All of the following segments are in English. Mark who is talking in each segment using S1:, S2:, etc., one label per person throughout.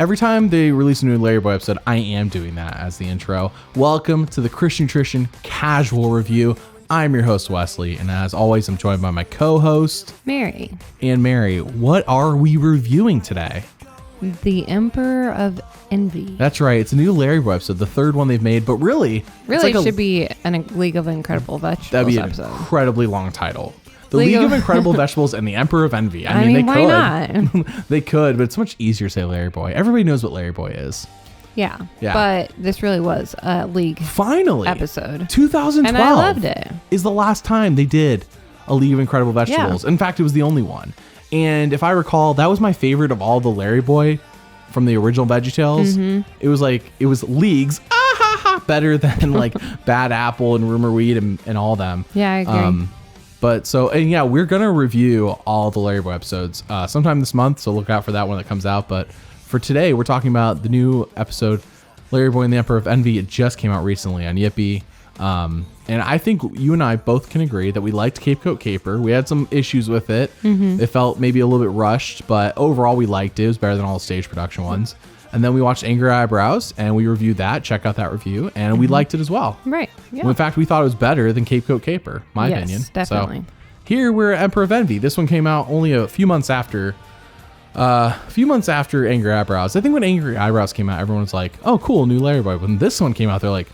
S1: every time they release a new LarryBoy episode, I am doing that as the intro. Welcome to the Christian Nutrition Casual Review. I'm your host, Wesley, and as always, I'm joined by my co-host,
S2: Mary.
S1: And Mary, what are we reviewing today?
S2: The Emperor of Envy.
S1: That's right. It's a new LarryBoy episode, the third one they've made, but really
S2: it should be a League of Incredible Vegetables
S1: that'd be an
S2: episode.
S1: Incredibly long title. The League of Incredible Vegetables and the Emperor of Envy. I mean, they
S2: why
S1: could.
S2: not?
S1: They could, but it's much easier to say LarryBoy. Everybody knows what LarryBoy is.
S2: Yeah. But this really was a League
S1: finally
S2: episode.
S1: 2012.
S2: And I loved it.
S1: Is the last time they did a League of Incredible Vegetables. Yeah. In fact, it was the only one. And if I recall, that was my favorite of all the LarryBoy from the original VeggieTales. Mm-hmm. It was Leagues better than like Bad Apple and Rumor Weed and all them.
S2: Yeah, I agree.
S1: We're going to review all the LarryBoy episodes sometime this month, so look out for that one that comes out. But for today, we're talking about the new episode, LarryBoy and the Emperor of Envy. It just came out recently on Yippee. And I think you and I both can agree that we liked Cape Coat Caper. We had some issues with it. Mm-hmm. It felt maybe a little bit rushed, but overall we liked it. It was better than all the stage production ones. And then we watched Angry Eyebrows and we reviewed that. Check out that review. And we liked it as well.
S2: Right. Yeah.
S1: In fact, we thought it was better than Cape Coat Caper, my opinion.
S2: Yes, definitely.
S1: So here we're at Emperor of Envy. This one came out only a few months after Angry Eyebrows. I think when Angry Eyebrows came out, everyone was like, oh, cool, new LarryBoy. When this one came out, they're like,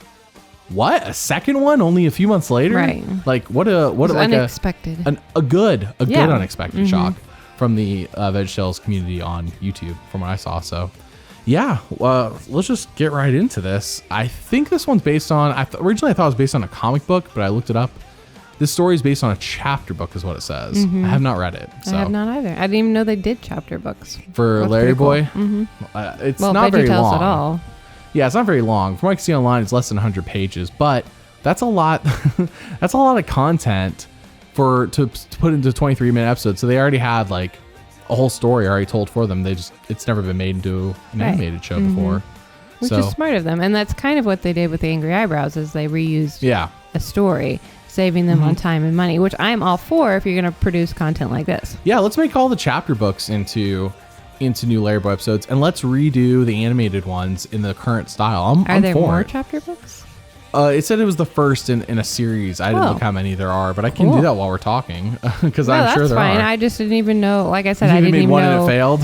S1: what? A second one only a few months later?
S2: Right.
S1: Like what like
S2: unexpected.
S1: A good unexpected shock from the VeggieTales community on YouTube from what I saw. So yeah, let's just get right into this. I think this one's based on, originally I thought it was based on a comic book, but I looked it up. This story is based on a chapter book is what it says. I have not read it. So.
S2: I have not either. I didn't even know they did chapter books.
S1: For LarryBoy? Cool. It's not very long.
S2: At all.
S1: Yeah, it's not very long. From what I can see online, it's less than 100 pages, but that's a lot. That's a lot of content to put into 23-minute episodes. So they already had like a whole story already told for them. It's never been made into an animated show before.
S2: Which is smart of them. And that's kind of what they did with the Angry Eyebrows is they reused a story, saving them on time and money, which I'm all for if you're going to produce content like this. Yeah,
S1: let's make all the chapter books into new LarryBoy episodes, and let's redo the animated ones in the current style.
S2: Are there more chapter books?
S1: It said it was the first in a series. I didn't look how many there are, but I can do that while we're talking because I'm sure there are.
S2: I just didn't even know. Like I said, I didn't
S1: even
S2: know.
S1: And it failed.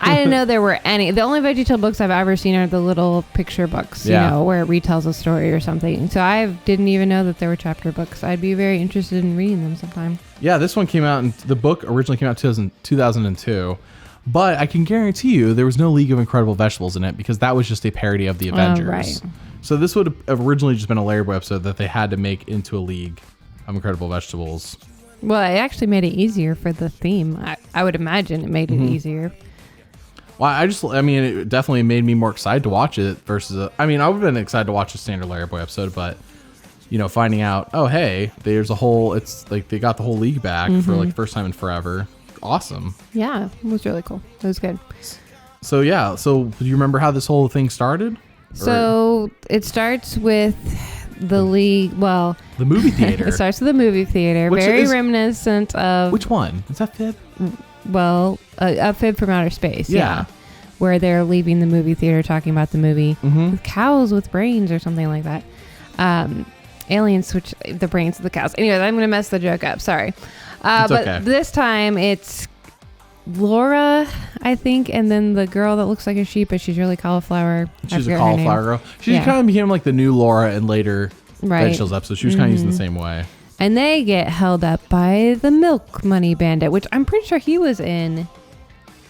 S2: I didn't know there were any. The only VeggieTales books I've ever seen are the little picture books, you know, where it retells a story or something. So I didn't even know that there were chapter books. I'd be very interested in reading them sometime. Yeah,
S1: this one came out, and the book originally came out in 2002. But I can guarantee you there was no League of Incredible Vegetables in it because that was just a parody of the Avengers.
S2: Right.
S1: So this would have originally just been a LarryBoy episode that they had to make into a League of Incredible Vegetables.
S2: Well, it actually made it easier for the theme. I would imagine it made it easier.
S1: Well, it definitely made me more excited to watch it versus, I would have been excited to watch a standard LarryBoy episode, but, finding out, oh, hey, there's it's like they got the whole League back for like first time in forever. Awesome.
S2: Yeah, it was really cool. It was good.
S1: So do you remember how this whole thing started?
S2: So it starts with the League, the
S1: movie theater.
S2: It starts with the movie theater, very reminiscent of...
S1: Which one? Is that Fib?
S2: Well, a Fib from Outer Space, yeah. Where they're leaving the movie theater talking about the movie with cows with brains or something like that. Aliens switch the brains of the cows. Anyways, I'm going to mess the joke up. Sorry. But okay. This time it's Laura, I think, and then the girl that looks like a sheep, but she's really cauliflower.
S1: She's a cauliflower girl. She kind of became like the new Laura in later VeggieTales episodes. She was kind of using the same way.
S2: And they get held up by the Milk Money Bandit, which I'm pretty sure he was in.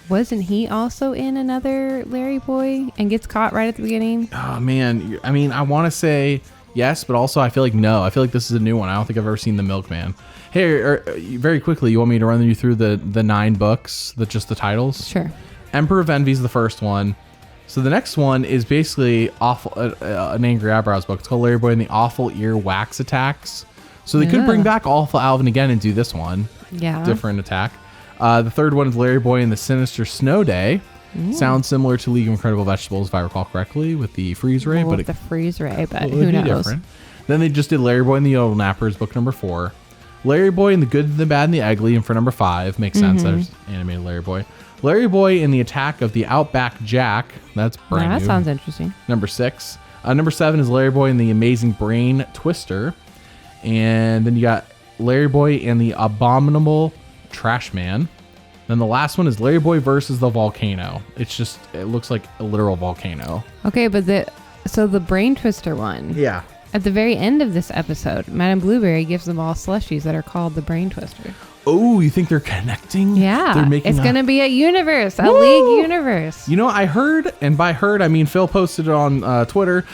S2: Wasn't he also in another LarryBoy and gets caught right at the beginning?
S1: Oh, man. I want to say yes, but also I feel like no. I feel like this is a new one. I don't think I've ever seen the Milkman. Hey, very quickly, you want me to run you through the 9 books, just the titles?
S2: Sure.
S1: Emperor of Envy is the first one. So the next one is basically an Angry Eyebrows book. It's called LarryBoy and the Awful Ear Wax Attacks. So they could bring back Awful Alvin again and do this one.
S2: Yeah.
S1: Different attack. The third one is LarryBoy and the Sinister Snow Day. Sounds similar to League of Incredible Vegetables, if I recall correctly, with the freeze ray.
S2: But the freeze ray, but who knows? Different.
S1: Then they just did LarryBoy and the Yodel Nappers, book number 4. LarryBoy and the Good, the Bad, and the Ugly, and for number 5. Makes sense. There's animated LarryBoy. Larry Boy and the Attack of the Outback Jack. That's brand new.
S2: That sounds interesting.
S1: Number 6. Number 7 is Larry Boy and the Amazing Brain Twister. And then you got Larry Boy and the Abominable Trash Man. Then the last one is Larry Boy versus the Volcano. It looks like a literal volcano.
S2: Okay, but the Brain Twister one.
S1: Yeah.
S2: At the very end of this episode, Madame Blueberry gives them all slushies that are called the Brain Twister.
S1: Oh, you think they're connecting?
S2: Yeah. It's going to be a universe, a
S1: Woo!
S2: league universe.
S1: You know, I heard, and by heard, I mean Phil posted it on Twitter,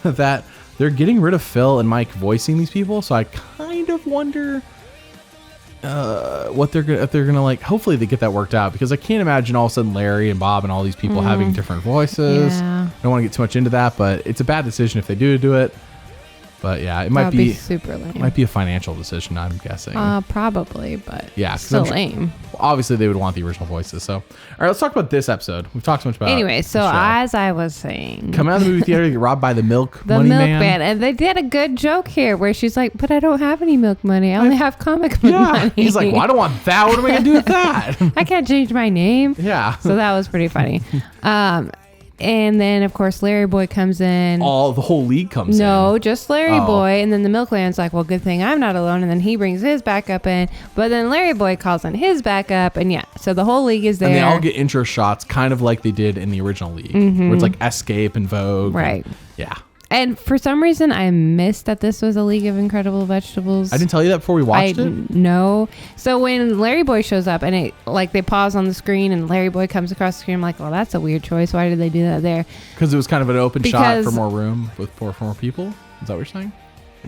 S1: that they're getting rid of Phil and Mike voicing these people. So I kind of wonder what if they're gonna like. Hopefully they get that worked out, because I can't imagine all of a sudden Larry and Bob and all these people having different voices.
S2: Yeah.
S1: I don't want to get too much into that, but it's a bad decision if they do it. But yeah, it might be
S2: super lame.
S1: Might be a financial decision, I'm guessing.
S2: Probably, but
S1: yeah,
S2: still lame.
S1: Obviously, they would want the original voices. So, all right, let's talk about this episode. We've talked so much about.
S2: Anyway, so as I was saying,
S1: come out of the movie theater, get robbed by the milk man,
S2: and they did a good joke here where she's like, "But I don't have any milk money. I only have comic book money."
S1: He's like, "Well, I don't want that. What am I gonna do with that?
S2: I can't change my name."
S1: Yeah.
S2: So that was pretty funny. And then, of course, Larry Boy comes in.
S1: The whole league comes in.
S2: No, just Larry Boy. And then the milkman's like, well, good thing I'm not alone. And then he brings his backup in. But then Larry Boy calls on his backup. And yeah, so the whole league is there.
S1: And they all get intro shots, kind of like they did in the original league, where it's like Escape and Vogue.
S2: Right.
S1: Yeah.
S2: And for some reason, I missed that this was a League of Incredible Vegetables.
S1: I didn't tell you that before we watched it?
S2: No. So when Larry Boy shows up and they pause on the screen and Larry Boy comes across the screen, I'm like, well, that's a weird choice. Why did they do that there?
S1: Because it was kind of an open shot for more room for more people? Is that what you're saying?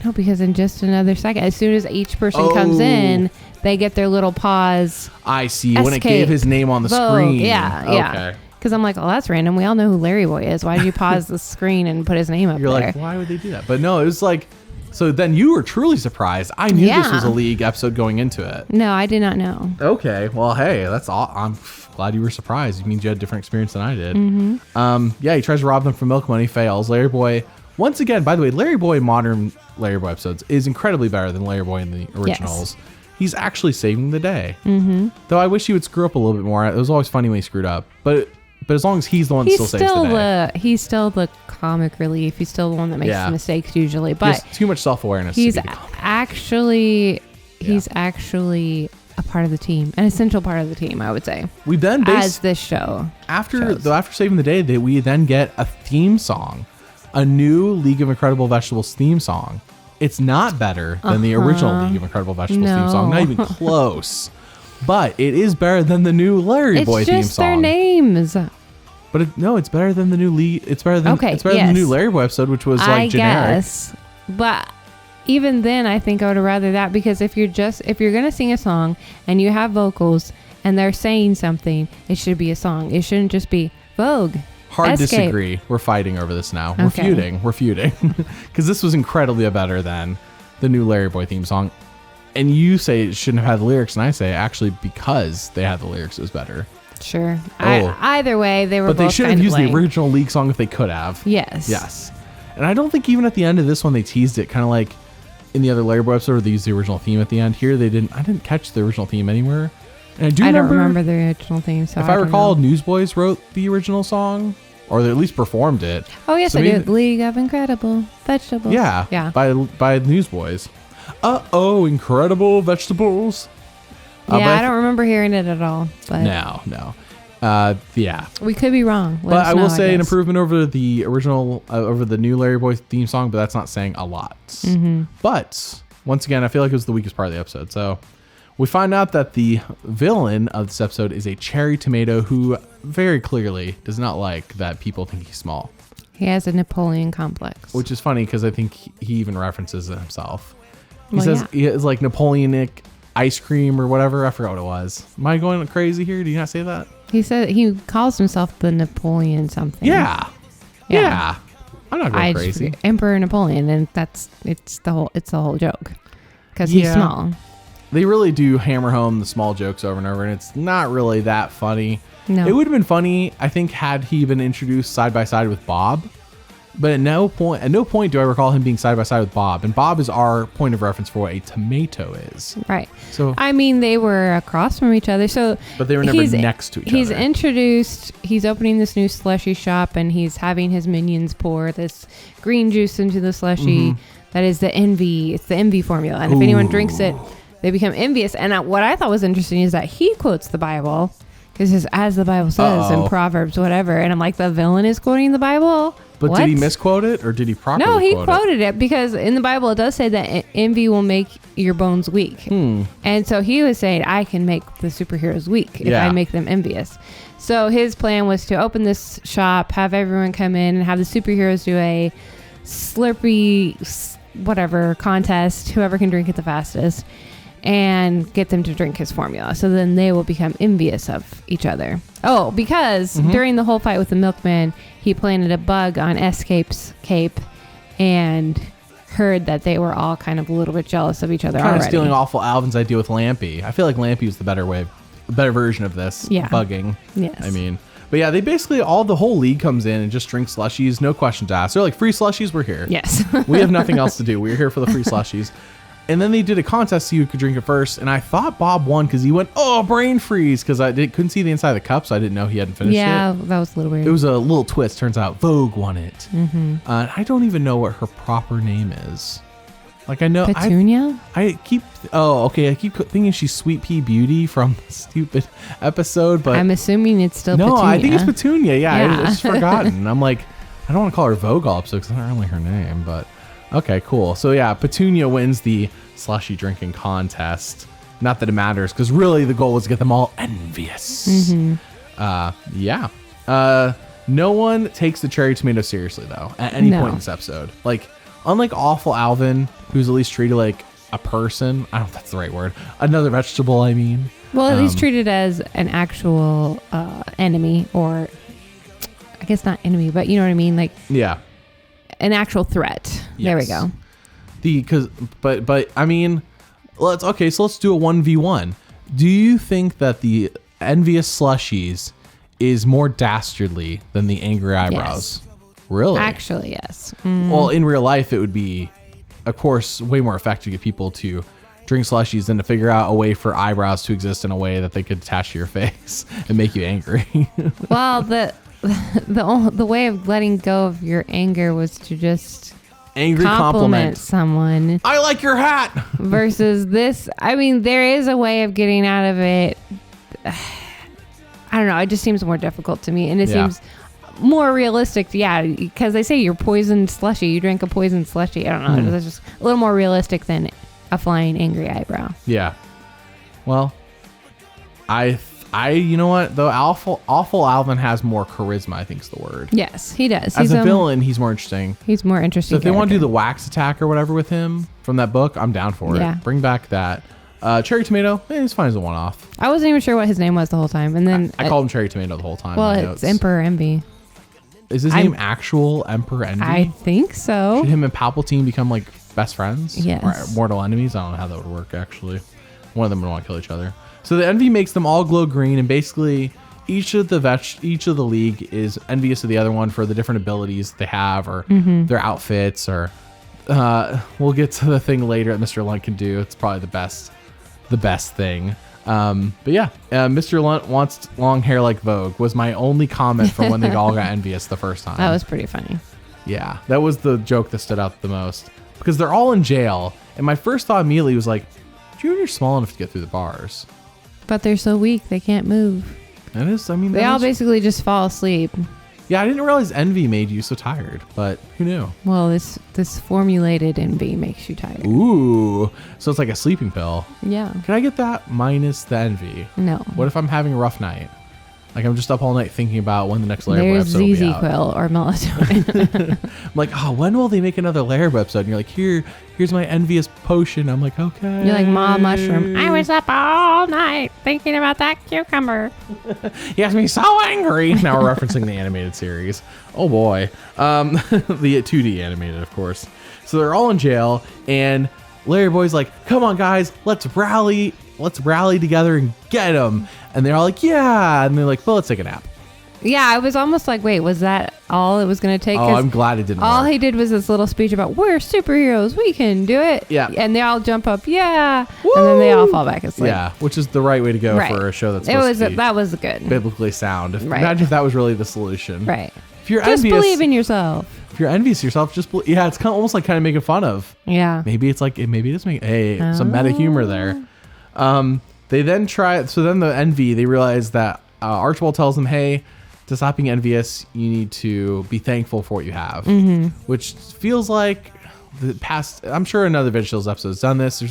S2: No, because in just another second, as soon as each person comes in, they get their little pause.
S1: I see. When it gave his name on the screen.
S2: Yeah.
S1: Okay.
S2: Because I'm like, oh, that's random. We all know who Larry Boy is. Why did you pause the screen and put his name up there?
S1: You're like, why would they do that? But no, it was like, so then you were truly surprised. I knew this was a league episode going into it.
S2: No, I did not know. Okay.
S1: Well, hey, that's all. I'm glad you were surprised. It means you had a different experience than I did. Yeah, he tries to rob them for milk money, fails. Larry Boy, once again, by the way, Larry Boy modern Larry Boy episodes is incredibly better than Larry Boy in the originals. Yes. He's actually saving the day. Though I wish he would screw up a little bit more. It was always funny when he screwed up. But as long as he's the one that still saves the day.
S2: He's still the comic relief. He's still the one that makes mistakes usually. But
S1: he has too much self-awareness.
S2: He's actually a part of the team, an essential part of the team, I would say.
S1: We then
S2: as this show
S1: after saving the day, we then get a theme song, a new League of Incredible Vegetables theme song. It's not better than the original League of Incredible Vegetables theme song, not even close. But it is better than the new Larry Boy theme song. It's just
S2: their names.
S1: But it's better than the new League. It's better than the new Larry Boy episode, which was like generic.
S2: Guess, but even then, I think I would rather that, because if you're gonna sing a song and you have vocals and they're saying something, it should be a song. It shouldn't just be Vogue.
S1: Hard
S2: Escape.
S1: Disagree. We're fighting over this now. We're feuding. Because this was incredibly better than the new Larry Boy theme song. And you say it shouldn't have had the lyrics, and I say actually because they had the lyrics, it was better.
S2: Sure. Either way, they were both.
S1: But they should have used
S2: the
S1: original League song if they could have.
S2: Yes.
S1: And I don't think even at the end of this one they teased it, kind of like in the other Larry Boy episode where they used the original theme at the end. Here they didn't. I didn't catch the original theme anywhere. And I don't remember
S2: the original theme. So
S1: if I recall, Newsboys wrote the original song, or they at least performed it.
S2: Oh yes, I do. League of Incredible Vegetables.
S1: Yeah. By Newsboys. Incredible Vegetables.
S2: I don't remember hearing it at all. But
S1: No.
S2: We could be wrong.
S1: But I will say an improvement over the original, over the new Larry Boy theme song, but that's not saying a lot. But once again, I feel like it was the weakest part of the episode. So we find out that the villain of this episode is a cherry tomato who very clearly does not like that people think he's small.
S2: He has a Napoleon complex.
S1: Which is funny because I think he even references it himself. He says he has like Napoleonic ice cream or whatever. I forgot what it was. Am I going crazy here? Do you not say that?
S2: He said he calls himself the Napoleon something.
S1: Yeah. I'm not going crazy.
S2: Emperor Napoleon, and it's the whole joke because he's small.
S1: They really do hammer home the small jokes over and over, and it's not really that funny.
S2: No.
S1: It would have been funny, I think, had he been introduced side by side with Bob. But at no point do I recall him being side by side with Bob. And Bob is our point of reference for what a tomato is.
S2: Right.
S1: So
S2: I mean, they were across from each other. So,
S1: but they were never next to each other.
S2: He's introduced. He's opening this new slushy shop, and he's having his minions pour this green juice into the slushy. That is the envy. It's the envy formula. And if anyone drinks it, they become envious. And what I thought was interesting is that he quotes the Bible. Because as the Bible says in Proverbs, whatever. And I'm like, the villain is quoting the Bible?
S1: But did he misquote it or did he properly
S2: quote it? No, he quoted
S1: it?
S2: it because in the Bible it does say that envy will make your bones weak. And so he was saying, I can make the superheroes weak if I make them envious. So his plan was to open this shop, have everyone come in and have the superheroes do a Slurpee whatever contest, whoever can drink it the fastest, and get them to drink his formula. So then they will become envious of each other. Oh, because during the whole fight with the milkman, he planted a bug on Escape's cape and heard that they were all kind of a little bit jealous of each other
S1: kind
S2: already.
S1: Of stealing Awful Alvin's idea with Lampy. I feel like Lampy was the better version of this bugging.
S2: Yes.
S1: I mean, but yeah, they basically the whole league comes in and just drinks slushies, no questions asked. They're like, free slushies, we're here.
S2: Yes.
S1: We have nothing else to do. We're here for the free slushies. And then they did a contest so you could drink it first. And I thought Bob won because he went, brain freeze. Because I couldn't see the inside of the cup, so I didn't know he hadn't finished it.
S2: Yeah, that was a little weird.
S1: It was a little twist. Turns out Vogue won it. I don't even know what her proper name is. Like I know
S2: Petunia?
S1: I keep thinking she's Sweet Pea Beauty from the stupid episode, but
S2: I'm assuming it's still
S1: no,
S2: Petunia.
S1: I think it's Petunia. Yeah. It's forgotten. I'm like, I don't want to call her Vogue all episode because it's not really her name, but okay, cool. So yeah, Petunia wins the slushy drinking contest. Not that it matters, because really the goal was to get them all envious. No one takes the cherry tomato seriously though at any point in this episode. Like, unlike Awful Alvin, who's at least treated like a person. I don't know if that's the right word. Another vegetable, I mean.
S2: Well, at least treated as an actual enemy, or I guess not enemy, but you know what I mean? Like,
S1: yeah,
S2: an actual threat. Yes. There we go.
S1: But I mean, let's do a 1v1. Do you think that the envious slushies is more dastardly than the angry eyebrows?
S2: Yes.
S1: Really?
S2: Actually, yes.
S1: Well, in real life, it would be, of course, way more effective to get people to drink slushies than to figure out a way for eyebrows to exist in a way that they could attach to your face and make you angry.
S2: Well, the way of letting go of your anger was to just compliment someone.
S1: I like your hat.
S2: Versus this, I mean, there is a way of getting out of it. I don't know. It just seems more difficult to me, and it seems more realistic. Yeah, because they say you're poisoned slushy. You drink a poisoned slushy. I don't know. It's just a little more realistic than a flying angry eyebrow.
S1: Yeah. Well, you know what though? Awful Alvin has more charisma, I think is the word.
S2: Yes, he does.
S1: As a villain, he's more interesting.
S2: He's more interesting.
S1: So if they want to do the wax attack or whatever with him from that book, I'm down for it. Bring back that. Cherry Tomato, it's fine as a one-off.
S2: I wasn't even sure what his name was the whole time, and then
S1: I called him Cherry Tomato the whole time.
S2: Well, it's Emperor Envy.
S1: Is his name actual Emperor Envy?
S2: I think so.
S1: Should him and Palpatine become like best friends?
S2: Yes.
S1: Or mortal enemies? I don't know how that would work actually. One of them would want to kill each other. So the envy makes them all glow green, and basically each of the league is envious of the other one for the different abilities they have, or their outfits, or we'll get to the thing later that Mr. Lunt can do. It's probably the best thing. But yeah, Mr. Lunt wants long hair like Vogue was my only comment from when they all got envious the first time.
S2: That was pretty funny.
S1: Yeah, that was the joke that stood out the most because they're all in jail, and my first thought immediately was like, Junior's small enough to get through the bars. But
S2: they're so weak, they can't move.
S1: That is, I mean...
S2: They all basically just fall asleep.
S1: Yeah, I didn't realize envy made you so tired, but who knew?
S2: Well, this formulated envy makes you tired.
S1: Ooh, so it's like a sleeping pill.
S2: Yeah.
S1: Can I get that minus the envy?
S2: No.
S1: What if I'm having a rough night? Like I'm just up all night thinking about when the next LarryBoy episode will be out.
S2: There's ZZ-Quil or melatonin.
S1: I'm like, when will they make another LarryBoy episode? And you're like, here's my envious potion. I'm like, okay.
S2: You're like, Ma Mushroom. I was up all night thinking about that cucumber.
S1: He has me so angry. Now we're referencing the animated series. Oh boy. The 2D animated, of course. So they're all in jail, and LarryBoy's like, come on guys, let's rally together and get him. And they're all like, yeah. And they're like, well, let's take a nap.
S2: Yeah, I was almost like, wait, was that all it was going to take?
S1: Oh, I'm glad it didn't
S2: all
S1: work.
S2: he did was this little speech about, we're superheroes, we can do it.
S1: Yeah.
S2: And they all jump up, yeah.
S1: Woo!
S2: And then they all fall back asleep.
S1: Yeah, which is the right way to go
S2: Right.
S1: for a show that's supposed to be
S2: that was good.
S1: biblically sound.
S2: Right.
S1: Imagine if that was really the solution.
S2: Right.
S1: If you're
S2: Just
S1: envious,
S2: believe in yourself.
S1: if you're envious of yourself, just yeah, it's almost like kind of making fun of.
S2: Yeah.
S1: Maybe it's like maybe it's making some meta humor there. They then try. So then the envy. They realize that Archibald tells them, "Hey, to stop being envious, you need to be thankful for what you have," which feels like the past. I'm sure another VeggieTales episode has done this.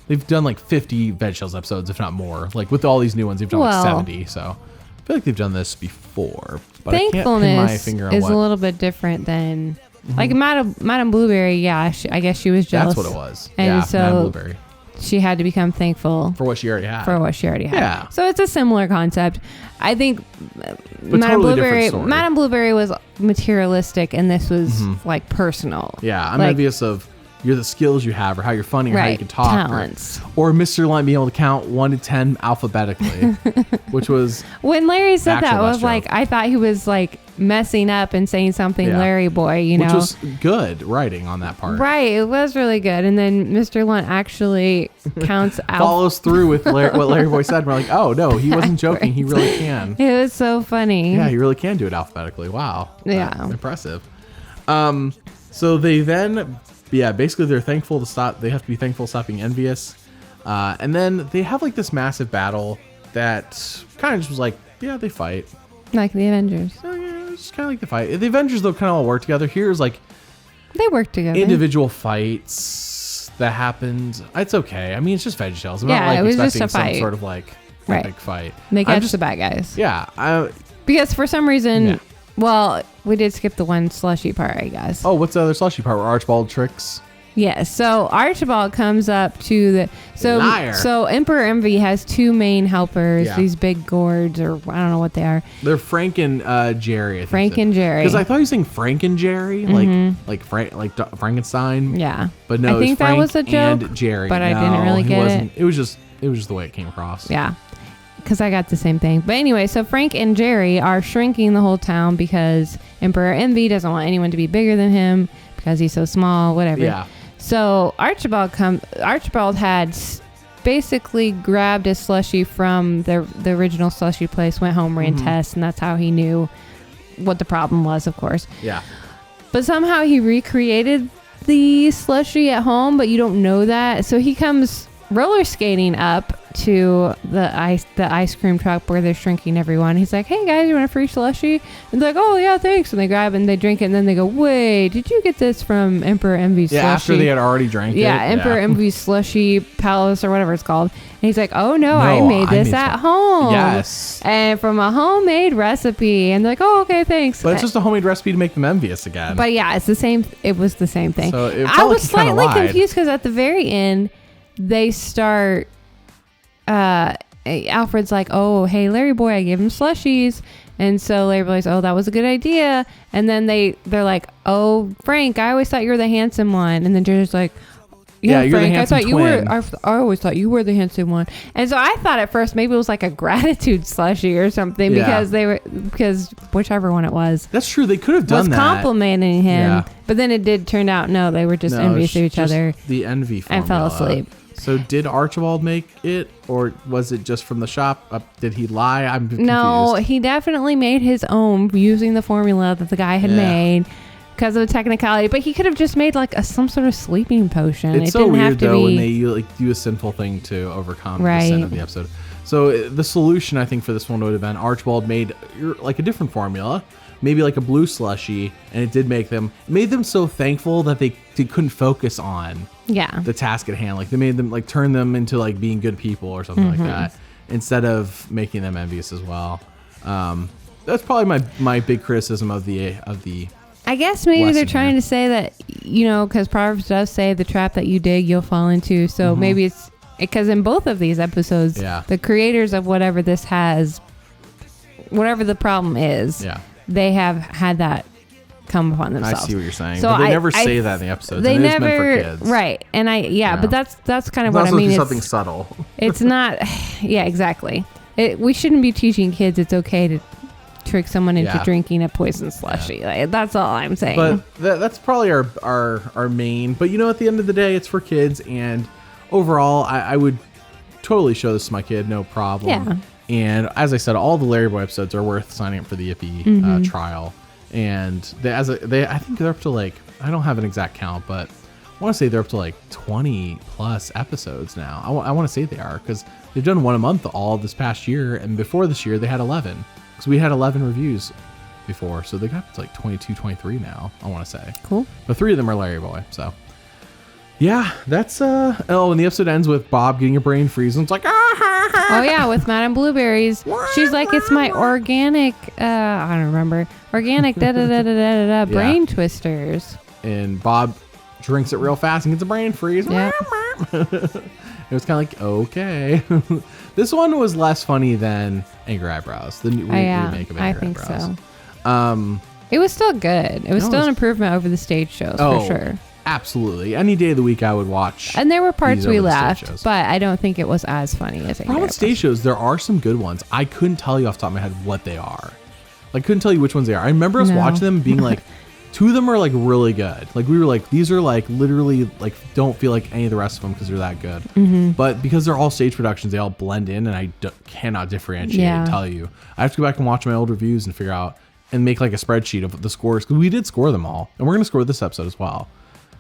S1: They've done like 50 VeggieTales episodes, if not more. Like with all these new ones, they've done like 70. So I feel like they've done this before. But I can't pin my finger on
S2: is
S1: what.
S2: a little bit different than like Madame Blueberry. Yeah, I guess she was jealous.
S1: That's what it was.
S2: And
S1: yeah,
S2: so
S1: Madame Blueberry.
S2: She had to become thankful
S1: For what she already had.
S2: Yeah. So it's a similar concept. I think Madame
S1: totally
S2: Blueberry was materialistic, and this was like personal.
S1: Yeah, I'm
S2: like,
S1: envious of the skills you have, or how you're funny, or how you can talk,
S2: talents,
S1: or Mr. Line being able to count 1 to 10 alphabetically, which was
S2: when Larry said that, I was
S1: joke.
S2: like, I thought he was like messing up and saying something LarryBoy, you know,
S1: which was good writing on that part.
S2: Right, it was really good. And then Mr. Lunt actually counts out,
S1: follows through with what LarryBoy said. And we're like, oh no, he wasn't joking. He really can.
S2: It was so funny.
S1: Yeah, he really can do it alphabetically. Wow.
S2: Yeah,
S1: impressive. So they then. Yeah, basically they're thankful to stop. They have to be thankful to stop being envious. And then they have like this massive battle that kind of just was like, yeah, they fight.
S2: Like the Avengers.
S1: So yeah, it's just kind of like the fight. The Avengers though kind of all work together. Here's like
S2: they work together.
S1: Individual fights that happened. It's okay. I mean, it's just VeggieTales. I'm not like
S2: it was
S1: expecting
S2: just a fight.
S1: some sort of like epic fight.
S2: They catch the bad guys.
S1: Yeah.
S2: Because for some reason, well, we did skip the one slushy part, I guess.
S1: Oh, what's the other slushy part where Archibald tricks?
S2: Yeah, so Archibald comes up to the
S1: Liar.
S2: So Emperor Envy has two main helpers, these big gourds, or I don't know what they are.
S1: They're Frank and Jerry. I think
S2: Frank and Jerry.
S1: Because I thought he was saying Frank and Jerry, like Frankenstein.
S2: Yeah,
S1: but no,
S2: I think
S1: Frank
S2: that was a joke.
S1: And Jerry,
S2: but I didn't really get it.
S1: It was just the way it came across.
S2: Yeah. Because I got the same thing. But anyway, so Frank and Jerry are shrinking the whole town because Emperor Envy doesn't want anyone to be bigger than him because he's so small, whatever.
S1: Yeah.
S2: So Archibald had basically grabbed a slushie from the original slushie place, went home, ran tests, and that's how he knew what the problem was, of course.
S1: Yeah.
S2: But somehow he recreated the slushie at home, but you don't know that. So he comes roller skating up to the ice cream truck where they're shrinking everyone. He's like, hey guys, you want a free slushie? And they're like, oh yeah, thanks. And they grab it and they drink it, and then they go, wait, did you get this from Emperor Envy's slushie?
S1: Yeah, after they had already drank it.
S2: Yeah, Emperor Envy's slushie palace or whatever it's called. And he's like, oh no, I made this at home.
S1: Yes.
S2: And from a homemade recipe. And they're like, oh, okay, thanks.
S1: But it's just a homemade recipe to make them envious again.
S2: But yeah, it's the same. It was the same thing.
S1: So it felt
S2: I was
S1: like he kinda
S2: slightly
S1: lied.
S2: confused because at the very end, they start Alfred's like, oh hey LarryBoy, I gave him slushies, and so LarryBoy's, oh that was a good idea, and then they're like, oh Frank, I always thought you were the handsome one, and then Jerry's like, yeah
S1: you're
S2: Frank,
S1: the handsome twin.
S2: I always thought you were the handsome one. And so I thought at first maybe it was like a gratitude slushie or something, because whichever one it was,
S1: that's true, they could have done that,
S2: complimenting him, but then it did turn out no, they were just envious of each other.
S1: The envy formula.
S2: And fell asleep.
S1: So did Archibald make it, or was it just from the shop? Did he lie? I'm confused.
S2: No, he definitely made his own using the formula that the guy had made because of the technicality. But he could have just made like some sort of sleeping potion.
S1: It's so weird though when they like do a sinful thing to overcome the sin of the episode. So the solution I think for this one would have been Archibald made like a different formula, maybe like a blue slushie, and it did made them so thankful that they couldn't focus on the task at hand. Like they made them like turn them into like being good people or something like that, instead of making them envious as well. That's probably my big criticism of the
S2: I guess maybe they're trying to say that, you know, because Proverbs does say the trap that you dig you'll fall into. So maybe it's because in both of these episodes, the creators of whatever this has, whatever the problem is, they have had that come upon themselves.
S1: I see what you're saying.
S2: So
S1: but they never say that in the episodes.
S2: They
S1: never,
S2: meant
S1: for kids.
S2: Right. And but that's kind of
S1: it's
S2: what I mean.
S1: It's something subtle.
S2: It's not. Yeah, exactly. We shouldn't be teaching kids it's okay trick someone into drinking a poison slushy. Like, that's all I'm saying.
S1: But that's probably our main. But at the end of the day, it's for kids, and overall, I would totally show this to my kid, no problem.
S2: Yeah.
S1: And as I said, all the LarryBoy episodes are worth signing up for the Yippee trial. And I think they're up to I don't have an exact count, but I want to say they're up to 20 plus episodes now. I want to say they are, because they've done one a month all this past year, and before this year they had 11, because we had 11 reviews before, so they got up to 22, 23 now, I want to say.
S2: Cool.
S1: But 3 of them are LarryBoy, so yeah, that's and the episode ends with Bob getting a brain freeze, and it's like,
S2: oh yeah, with Madame Blueberries. She's like, it's my organic, I don't remember, organic brain twisters.
S1: And Bob drinks it real fast and gets a brain freeze.
S2: Yep.
S1: It was kind of okay. This one was less funny than Angry Eyebrows, the remake of Angry Eyebrows.
S2: I think so. It was still good. It was still an improvement over the stage shows, for sure.
S1: Absolutely. Any day of the week I would watch.
S2: And there were parts we laughed, but I don't think it was as funny as Angry
S1: Eyebrows. Stage shows, there are some good ones. I couldn't tell you off the top of my head what they are. Couldn't tell you which ones they are. I remember us watching them and being like, 2 of them are really good. We were like, these are literally don't feel like any of the rest of them because they're that good. Mm-hmm. But because they're all stage productions, they all blend in, and I cannot differentiate and tell you. I have to go back and watch my old reviews and figure out and make a spreadsheet of the scores, because we did score them all, and we're going to score this episode as well.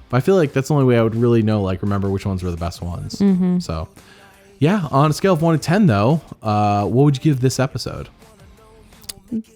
S1: But I feel like that's the only way I would really know, remember which ones were the best ones. Mm-hmm. So yeah, on a scale of 1 to 10 though, what would you give this episode?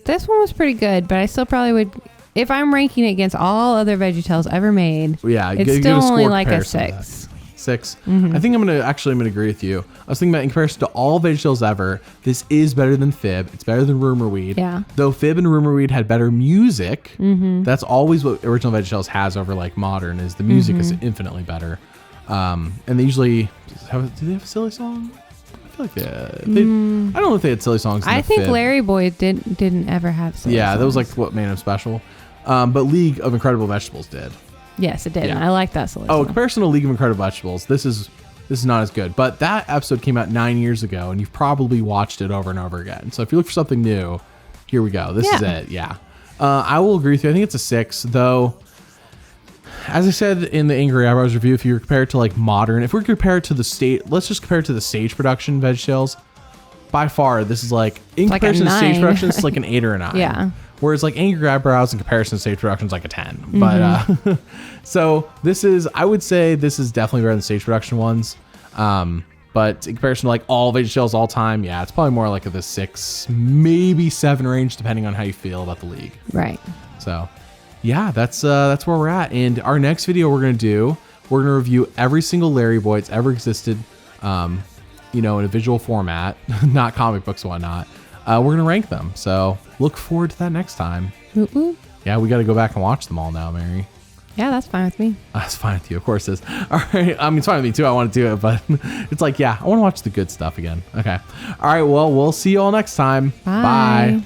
S2: This one was pretty good, but I still probably would, if I'm ranking it against all other VeggieTales ever made, it's still only a 6.
S1: 6. Mm-hmm. I think I'm gonna agree with you. I was thinking about, in comparison to all VeggieTales ever, this is better than Fib. It's better than Rumor Weed.
S2: Yeah.
S1: Though Fib and Rumor Weed had better music. Mm-hmm. That's always what original VeggieTales has over modern, is the music is infinitely better. And they usually do they have a silly song? I feel like I don't know if they had silly songs.
S2: I think LarryBoy didn't ever have silly songs.
S1: That was what made him special. But League of Incredible Vegetables did.
S2: Yes, it did. Yeah. I like that silly
S1: song.
S2: In
S1: comparison to League of Incredible Vegetables, this is not as good. But that episode came out 9 years ago, and you've probably watched it over and over again. So if you look for something new, here we go. This is it. Yeah. I will agree with you. I think it's a 6, though. As I said in the Angry Eyebrows review, if you compare it to modern, if we compare it to let's just compare it to the stage production VeggieTales. By far, this is in comparison to stage production, it's an 8 or a 9.
S2: Yeah.
S1: Whereas Angry Eyebrows in comparison to stage production is a 10. Mm-hmm. But so I would say this is definitely better than stage production ones. But in comparison to all VeggieTales all time, it's probably more the 6, maybe 7 range, depending on how you feel about the league.
S2: Right.
S1: So yeah, that's where we're at. And our next video we're going to review every single LarryBoy that's ever existed, in a visual format, not comic books and whatnot. We're going to rank them. So look forward to that next time.
S2: Ooh.
S1: Yeah, we got to go back and watch them all now, Mary.
S2: Yeah, that's fine with me.
S1: That's fine with you. Of course it is. All right. I mean, it's fine with me too. I want to do it, but it's I want to watch the good stuff again. Okay. All right. Well, we'll see you all next time.
S2: Bye.